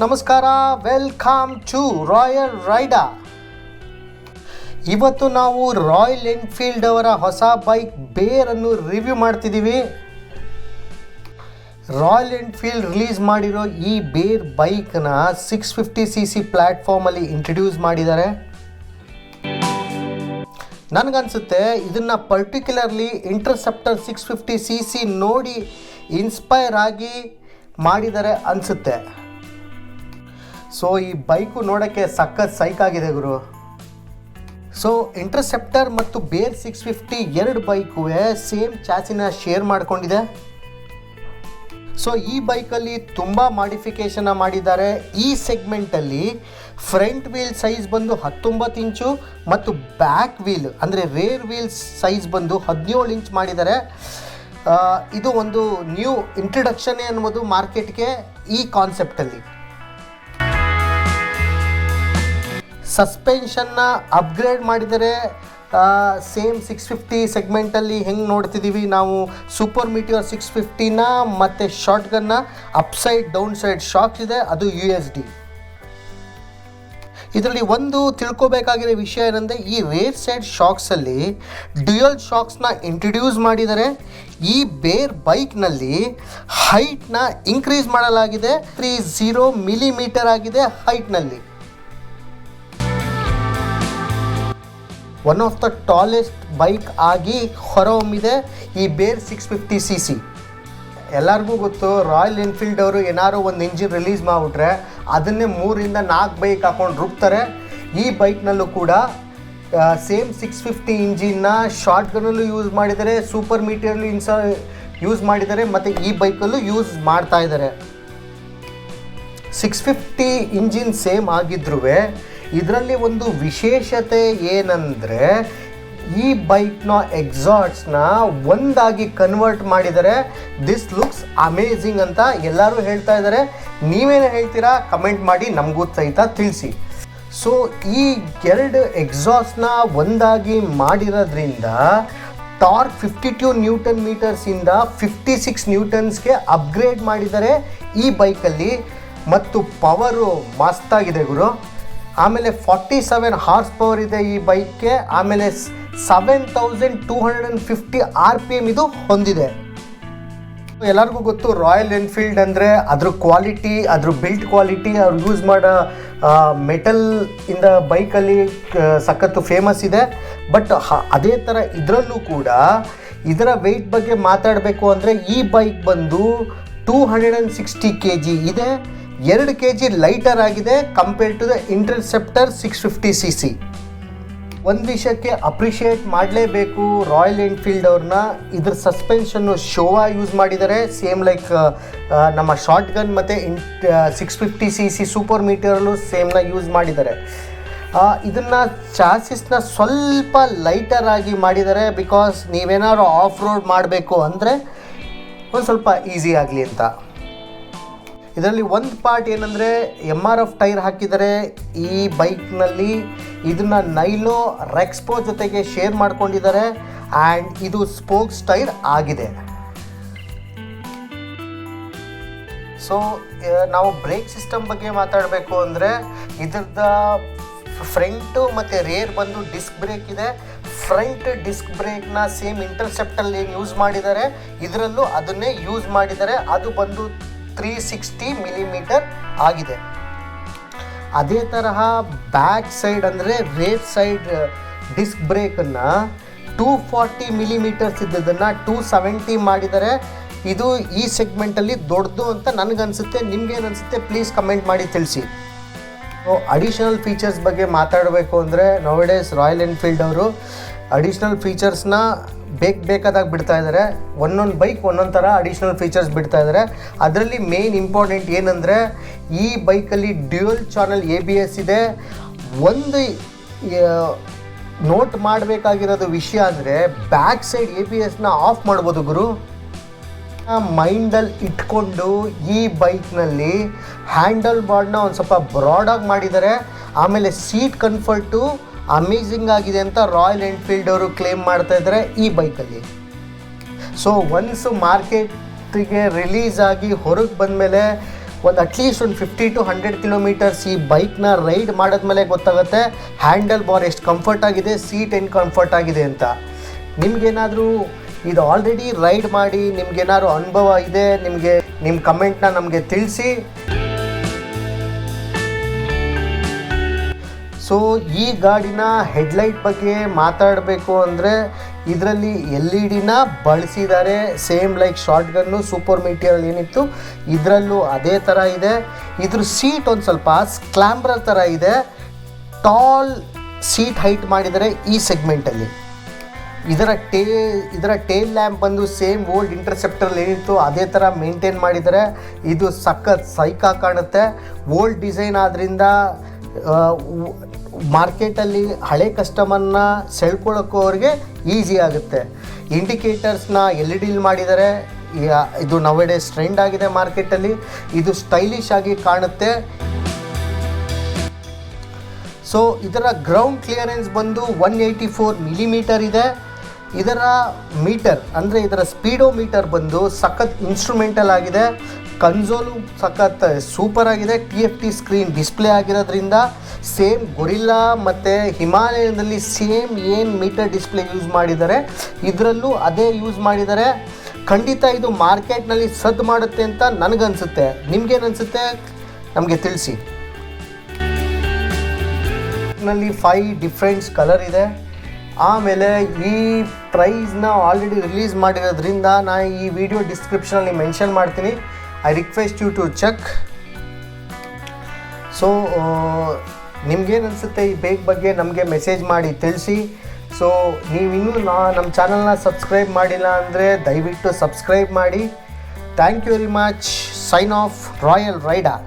ನಮಸ್ಕಾರ, welcome to royal rider. ಇವತ್ತು ನಾವು ರಾಯಲ್ ಎನ್ಫೀಲ್ಡ್ ಅವರ ಹೊಸ ಬೈಕ್ ಬೇರನ್ನು ರಿವ್ಯೂ ಮಾಡ್ತಿದ್ದೀವಿ. ರಾಯಲ್ ಎನ್ಫೀಲ್ಡ್ ರಿಲೀಸ್ ಮಾಡಿರೋ ಈ ಬೇರ್ ಬೈಕ್ನ 650cc ಪ್ಲ್ಯಾಟ್ಫಾರ್ಮಲ್ಲಿ ಇಂಟ್ರಡ್ಯೂಸ್ ಮಾಡಿದ್ದಾರೆ. ನನಗನ್ಸುತ್ತೆ ಇದನ್ನು ಪರ್ಟಿಕ್ಯುಲರ್ಲಿ ಇಂಟರ್ಸೆಪ್ಟರ್ 650cc ನೋಡಿ ಇನ್ಸ್ಪೈರ್ ಆಗಿ ಮಾಡಿದ್ದಾರೆ ಅನಿಸುತ್ತೆ. ಸೊ ಈ ಬೈಕು ನೋಡೋಕ್ಕೆ ಸಖತ್ ಸೈಕಾಗಿದೆ ಗುರು. ಸೊ ಇಂಟರ್ಸೆಪ್ಟರ್ ಮತ್ತು ಬೇರ್ 650 ಎರಡು ಬೈಕು ಸೇಮ್ ಚಾಸಿನ ಶೇರ್ ಮಾಡಿಕೊಂಡಿದೆ. ಸೊ ಈ ಬೈಕಲ್ಲಿ ತುಂಬ ಮಾಡಿಫಿಕೇಷನ್ನ ಮಾಡಿದ್ದಾರೆ. ಈ ಸೆಗ್ಮೆಂಟಲ್ಲಿ ಫ್ರಂಟ್ ವೀಲ್ ಸೈಜ್ ಬಂದು 19 ಇಂಚು ಮತ್ತು ಬ್ಯಾಕ್ ವೀಲ್ ಅಂದರೆ ರೇರ್ ವೀಲ್ ಸೈಜ್ ಬಂದು 17 ಇಂಚ್ ಮಾಡಿದ್ದಾರೆ. ಇದು ಒಂದು ನ್ಯೂ ಇಂಟ್ರಡಕ್ಷನ್ ಅನ್ನೋದು ಮಾರ್ಕೆಟ್ಗೆ ಈ ಕಾನ್ಸೆಪ್ಟಲ್ಲಿ. ಸಸ್ಪೆನ್ಷನ್ನ ಅಪ್ಗ್ರೇಡ್ ಮಾಡಿದರೆ ಸೇಮ್ 650 ಸೆಗ್ಮೆಂಟಲ್ಲಿ ಹೆಂಗೆ ನೋಡ್ತಿದ್ದೀವಿ ನಾವು ಸೂಪರ್ ಮೀಟಿಯರ್ 650ನ ಮತ್ತು ಶಾರ್ಟ್ ಗನ್ನ ಅಪ್ಸೈಡ್ ಡೌನ್ ಸೈಡ್ ಶಾಕ್ಸ್ ಇದೆ, ಅದು USD. ಇದರಲ್ಲಿ ಒಂದು ತಿಳ್ಕೊಬೇಕಾಗಿರೋ ವಿಷಯ ಏನಂದರೆ ಈ ರೇರ್ ಸೈಡ್ ಶಾಕ್ಸಲ್ಲಿ ಡ್ಯುಯಲ್ ಶಾಕ್ಸ್ನ ಇಂಟ್ರಡ್ಯೂಸ್ ಮಾಡಿದ್ದಾರೆ. ಈ ಬೇರ್ ಬೈಕ್ನಲ್ಲಿ ಹೈಟ್ನ ಇನ್ಕ್ರೀಸ್ ಮಾಡಲಾಗಿದೆ. 30 ಮಿಲಿಮೀಟರ್ ಆಗಿದೆ ಹೈಟ್ನಲ್ಲಿ. One of the tallest bike ಆಗಿ ಹೊರಹೊಮ್ಮಿದೆ ಈ ಬೇರ್ 650cc. ಎಲ್ಲರಿಗೂ ಗೊತ್ತು, ರಾಯಲ್ ಎನ್ಫೀಲ್ಡ್ ಅವರು ಏನಾದ್ರು ಒಂದು ಇಂಜಿನ್ ರಿಲೀಸ್ ಮಾಡಿಬಿಟ್ರೆ ಅದನ್ನೇ 3-4 ಬೈಕ್ ಹಾಕೊಂಡು ರುಬ್ತಾರೆ. ಈ ಬೈಕ್ನಲ್ಲೂ ಕೂಡ ಸೇಮ್ 650 ಇಂಜಿನ್ನ ಶಾರ್ಟ್ ಗನ್ನಲ್ಲೂ ಯೂಸ್ ಮಾಡಿದ್ದಾರೆ, ಸೂಪರ್ ಮೀಟಿಯರ್ಲು ಯೂಸ್ ಮಾಡಿದ್ದಾರೆ ಮತ್ತು ಈ ಬೈಕಲ್ಲೂ ಯೂಸ್ ಮಾಡ್ತಾ ಇದ್ದಾರೆ. 650 ಇಂಜಿನ್ ಸೇಮ್ ಆಗಿದ್ರೂ ಇದರಲ್ಲಿ ಒಂದು ವಿಶೇಷತೆ ಏನಂದರೆ ಈ ಬೈಕ್ನ ಎಕ್ಸಾಸ್ಟ್ನ ಒಂದಾಗಿ ಕನ್ವರ್ಟ್ ಮಾಡಿದ್ದಾರೆ. ದಿಸ್ ಲುಕ್ಸ್ ಅಮೇಝಿಂಗ್ ಅಂತ ಎಲ್ಲರೂ ಹೇಳ್ತಾ ಇದ್ದಾರೆ. ನೀವೇನು ಹೇಳ್ತೀರಾ ಕಮೆಂಟ್ ಮಾಡಿ ನಮಗೂ ಸಹಿತ ತಿಳಿಸಿ. ಸೊ ಈ ಎರಡು ಎಕ್ಸಾಸ್ಟ್ನ ಒಂದಾಗಿ ಮಾಡಿರೋದ್ರಿಂದ ಟಾರ್ಕ್ 52 ನ್ಯೂಟನ್ ಮೀಟರ್ಸಿಂದ 56 ನ್ಯೂಟನ್ಸ್ಗೆ ಅಪ್ಗ್ರೇಡ್ ಮಾಡಿದ್ದಾರೆ ಈ ಬೈಕಲ್ಲಿ. ಮತ್ತು ಪವರು ಮಸ್ತಾಗಿದೆ ಗುರು. ಆಮೇಲೆ 47 ಹಾರ್ಸ್ ಪವರ್ ಇದೆ ಈ ಬೈಕ್ಗೆ. ಆಮೇಲೆ 7250 RPM ಇದು ಹೊಂದಿದೆ. ಎಲ್ಲರಿಗೂ ಗೊತ್ತು ರಾಯಲ್ ಎನ್ಫೀಲ್ಡ್ ಅಂದರೆ ಅದ್ರ ಕ್ವಾಲಿಟಿ, ಅದ್ರ ಬಿಲ್ಟ್ ಕ್ವಾಲಿಟಿ, ಅವ್ರು ಯೂಸ್ ಮಾಡೋ ಮೆಟಲ್ ಇಂದ ಬೈಕಲ್ಲಿ ಸಖತ್ತು ಫೇಮಸ್ ಇದೆ. ಬಟ್ ಅದೇ ಥರ ಇದರಲ್ಲೂ ಕೂಡ ಇದರ ವೆಯ್ಟ್ ಬಗ್ಗೆ ಮಾತಾಡಬೇಕು ಅಂದರೆ ಈ ಬೈಕ್ ಬಂದು 260 kg ಇದೆ. 2 kg ಲೈಟರ್ ಆಗಿದೆ compare to the Interceptor 650cc. ಒಂದು ವಿಷಯಕ್ಕೆ ಅಪ್ರಿಷಿಯೇಟ್ ಮಾಡಲೇಬೇಕು ರಾಯಲ್ ಎನ್ಫೀಲ್ಡ್ ಅವ್ರನ್ನ. ಇದ್ರ ಸಸ್ಪೆನ್ಷನ್ನು ಶೋವಾ ಯೂಸ್ ಮಾಡಿದ್ದಾರೆ, ಸೇಮ್ ಲೈಕ್ ನಮ್ಮ ಶಾರ್ಟ್ ಗನ್ ಮತ್ತು 650cc ಸೂಪರ್ ಮೀಟರಲ್ಲೂ ಸೇಮ್ನ ಯೂಸ್ ಮಾಡಿದ್ದಾರೆ. ಇದನ್ನು ಚಾಸಿಸ್ನ ಸ್ವಲ್ಪ ಲೈಟರ್ ಆಗಿ ಮಾಡಿದ್ದಾರೆ, ಬಿಕಾಸ್ ನೀವೇನಾದ್ರು ಆಫ್ ರೋಡ್ ಮಾಡಬೇಕು ಅಂದರೆ ಒಂದು ಸ್ವಲ್ಪ ಈಸಿ ಆಗಲಿ ಅಂತ. ಇದರಲ್ಲಿ ಒಂದು ಪಾರ್ಟ್ ಏನಂದರೆ MRF ಟೈರ್ ಹಾಕಿದ್ದಾರೆ ಈ ಬೈಕ್ನಲ್ಲಿ. ಇದನ್ನು ನೈಲೋ ರೆಕ್ಸ್ಪೋ ಜೊತೆಗೆ ಶೇರ್ ಮಾಡ್ಕೊಂಡಿದ್ದಾರೆ ಆ್ಯಂಡ್ ಇದು ಸ್ಪೋಕ್ಸ್ ಟೈರ್ ಆಗಿದೆ. ಸೊ ನಾವು ಬ್ರೇಕ್ ಸಿಸ್ಟಮ್ ಬಗ್ಗೆ ಮಾತಾಡಬೇಕು ಅಂದರೆ ಇದ್ರದ್ದು ಫ್ರಂಟು ಮತ್ತು ರೇರ್ ಬಂದು ಡಿಸ್ಕ್ ಬ್ರೇಕ್ ಇದೆ. ಫ್ರಂಟ್ ಡಿಸ್ಕ್ ಬ್ರೇಕ್ನ ಸೇಮ್ ಇಂಟರ್ಸೆಪ್ಟಲ್ಲಿ ಏನು ಯೂಸ್ ಮಾಡಿದ್ದಾರೆ ಇದರಲ್ಲೂ ಅದನ್ನೇ ಯೂಸ್ ಮಾಡಿದ್ದಾರೆ. ಅದು ಬಂದು 360 ಮಿಲಿಮೀಟರ್ ಆಗಿದೆ. ಅದೇ ತರಹ ಬ್ಯಾಕ್ ಸೈಡ್ ಅಂದರೆ ರೇರ್ ಸೈಡ್ ಡಿಸ್ಕ್ ಬ್ರೇಕನ್ನು 240 ಮಿಲಿಮೀಟರ್ಸ್ ಇದ್ದದನ್ನು 270 ಮಾಡಿದ್ದಾರೆ. ಇದು ಈ ಸೆಗ್ಮೆಂಟಲ್ಲಿ ದೊಡ್ಡದು ಅಂತ ನನಗನ್ಸುತ್ತೆ. ನಿಮ್ಗೇನನ್ಸುತ್ತೆ ಪ್ಲೀಸ್ ಕಮೆಂಟ್ ಮಾಡಿ ತಿಳಿಸಿ. ಅಡಿಷನಲ್ ಫೀಚರ್ಸ್ ಬಗ್ಗೆ ಮಾತಾಡಬೇಕು ಅಂದರೆ ನೌಡೇಸ್ ರಾಯಲ್ ಎನ್ಫೀಲ್ಡ್ ಅವರು ಅಡಿಷ್ನಲ್ ಫೀಚರ್ಸ್ನ ಬೇಕಾದಾಗ ಬಿಡ್ತಾ ಇದ್ದಾರೆ. ಒಂದೊಂದು ಬೈಕ್ ಒಂದೊಂದು ಥರ ಅಡಿಷ್ನಲ್ ಫೀಚರ್ಸ್ ಬಿಡ್ತಾ ಇದ್ದಾರೆ. ಅದರಲ್ಲಿ ಮೇನ್ ಇಂಪಾರ್ಟೆಂಟ್ ಏನಂದರೆ ಈ ಬೈಕಲ್ಲಿ ಡ್ಯುಯಲ್ ಚಾನಲ್ ABS ಇದೆ. ಒಂದು ನೋಟ್ ಮಾಡಬೇಕಾಗಿರೋದು ವಿಷಯ ಅಂದರೆ ಬ್ಯಾಕ್ ಸೈಡ್ ABSನ ಆಫ್ ಮಾಡ್ಬೋದು ಗುರು. ಮೈಂಡಲ್ಲಿ ಇಟ್ಕೊಂಡು ಈ ಬೈಕ್ನಲ್ಲಿ ಹ್ಯಾಂಡಲ್ ಬಾರ್ಡ್ನ ಒಂದು ಸ್ವಲ್ಪ ಬ್ರಾಡಾಗಿ ಮಾಡಿದ್ದಾರೆ. ಆಮೇಲೆ ಸೀಟ್ ಕಂಫರ್ಟು ಅಮೇಝಿಂಗ್ ಆಗಿದೆ ಅಂತ ರಾಯಲ್ ಎನ್ಫೀಲ್ಡ್ ಅವರು ಕ್ಲೇಮ್ ಮಾಡ್ತಾ ಇದ್ದಾರೆ ಈ ಬೈಕಲ್ಲಿ. ಸೊ ಒನ್ಸ್ ಮಾರ್ಕೆಟಿಗೆ ರಿಲೀಸ್ ಆಗಿ ಹೊರಗೆ ಬಂದಮೇಲೆ ಒಂದು ಅಟ್ಲೀಸ್ಟ್ ಒಂದು 50 to 100 ಕಿಲೋಮೀಟರ್ಸ್ ಈ ಬೈಕ್ನ ರೈಡ್ ಮಾಡಿದ್ಮೇಲೆ ಗೊತ್ತಾಗುತ್ತೆ ಹ್ಯಾಂಡಲ್ ಬಾರ್ ಎಷ್ಟು ಕಂಫರ್ಟ್ ಆಗಿದೆ, ಸೀಟ್ ಏನು ಕಂಫರ್ಟ್ ಆಗಿದೆ ಅಂತ. ನಿಮಗೇನಾದರೂ ಇದು ಆಲ್ರೆಡಿ ರೈಡ್ ಮಾಡಿ ನಿಮಗೇನಾದ್ರು ಅನುಭವ ಇದೆ, ನಿಮಗೆ ನಿಮ್ಮ ಕಮೆಂಟ್ನ ನಮಗೆ ತಿಳಿಸಿ. ಸೊ ಈ ಗಾಡಿನ ಹೆಡ್ಲೈಟ್ ಬಗ್ಗೆ ಮಾತಾಡಬೇಕು ಅಂದರೆ ಇದರಲ್ಲಿ LED ಬಳಸಿದ್ದಾರೆ. Same like short gun super meteor ಏನಿತ್ತು ಇದರಲ್ಲೂ ಅದೇ ಥರ ಇದೆ. ಇದ್ರ ಸೀಟ್ ಒಂದು ಸ್ವಲ್ಪ ಸ್ಕ್ಲಾಂಬ್ರರ್ ಥರ ಇದೆ. ಟಾಲ್ ಸೀಟ್ ಹೈಟ್ ಮಾಡಿದ್ದಾರೆ ಈ ಸೆಗ್ಮೆಂಟಲ್ಲಿ. ಇದರ ಟೇಲ್ ಲ್ಯಾಂಪ್ ಬಂದು ಸೇಮ್ ಓಲ್ಡ್ ಇಂಟರ್ಸೆಪ್ಟರಲ್ಲಿ ಏನಿತ್ತು ಅದೇ ಥರ ಮೇಂಟೈನ್ ಮಾಡಿದ್ದಾರೆ. ಇದು ಸಖತ್ ಸೈಕಾ ಕಾಣುತ್ತೆ. ಓಲ್ಡ್ ಡಿಸೈನ್ ಆದ್ದರಿಂದ ಮಾರ್ಕೆಟಲ್ಲಿ ಹಳೆ ಕಸ್ಟಮರ್ನ ಸೆಳ್ಕೊಳ್ಳೋಕ್ಕೂ ಅವ್ರಿಗೆ ಈಸಿ ಆಗುತ್ತೆ. ಇಂಡಿಕೇಟರ್ಸ್ನ LED ಮಾಡಿದ್ದಾರೆ. ಇದು ನೌಡೇಸ್ ಟ್ರೆಂಡ್ ಆಗಿದೆ ಮಾರ್ಕೆಟಲ್ಲಿ. ಇದು ಸ್ಟೈಲಿಶ್ ಆಗಿ ಕಾಣುತ್ತೆ. ಸೊ ಇದರ ಗ್ರೌಂಡ್ ಕ್ಲಿಯರೆನ್ಸ್ ಬಂದು 184 ಮಿಲಿಮೀಟರ್ ಇದೆ. ಇದರ ಮೀಟರ್ ಅಂದರೆ ಇದರ ಸ್ಪೀಡೋ ಮೀಟರ್ ಬಂದು ಸಖತ್ ಇನ್ಸ್ಟ್ರೂಮೆಂಟಲ್ ಆಗಿದೆ. ಕನ್ಸೋಲು ಸಖತ್ ಸೂಪರ್ ಆಗಿದೆ. TFT ಸ್ಕ್ರೀನ್ ಡಿಸ್ಪ್ಲೇ ಆಗಿರೋದ್ರಿಂದ ಸೇಮ್ ಗೊರಿಲ್ಲಾ ಮತ್ತು ಹಿಮಾಲಯದಲ್ಲಿ ಸೇಮ್ ಏನು ಮೀಟರ್ ಡಿಸ್ಪ್ಲೇ ಯೂಸ್ ಮಾಡಿದ್ದಾರೆ ಇದರಲ್ಲೂ ಅದೇ ಯೂಸ್ ಮಾಡಿದ್ದಾರೆ. ಖಂಡಿತ ಇದು ಮಾರ್ಕೆಟ್ನಲ್ಲಿ ಸದ್ದು ಮಾಡುತ್ತೆ ಅಂತ ನನಗನ್ಸುತ್ತೆ. ನಿಮಗೇನನ್ಸುತ್ತೆ ನಮಗೆ ತಿಳಿಸಿ. ನಲ್ಲಿ 5 ಡಿಫ್ರೆಂಟ್ಸ್ ಕಲರ್ ಇದೆ. ಆಮೇಲೆ ಈ ಪ್ರೈಸ್ನ ಆಲ್ರೆಡಿ ರಿಲೀಸ್ ಮಾಡಿರೋದ್ರಿಂದ ನಾನು ಈ ವಿಡಿಯೋ ಡಿಸ್ಕ್ರಿಪ್ಷನಲ್ಲಿ ಮೆನ್ಷನ್ ಮಾಡ್ತೀನಿ. I request you to check. So ನಿಮ್ಗೇನು ಅನಿಸುತ್ತೆ ಈ ಬೈಕ್ ಬಗ್ಗೆ ನಮಗೆ ಮೆಸೇಜ್ ಮಾಡಿ ತಿಳಿಸಿ. ಸೊ ನೀವಿನ್ನೂ ನಮ್ಮ ಚಾನಲ್ನ ಸಬ್ಸ್ಕ್ರೈಬ್ ಮಾಡಿಲ್ಲ ಅಂದರೆ ದಯವಿಟ್ಟು ಸಬ್ಸ್ಕ್ರೈಬ್ ಮಾಡಿ. Thank you very much. Sign off Royal rider.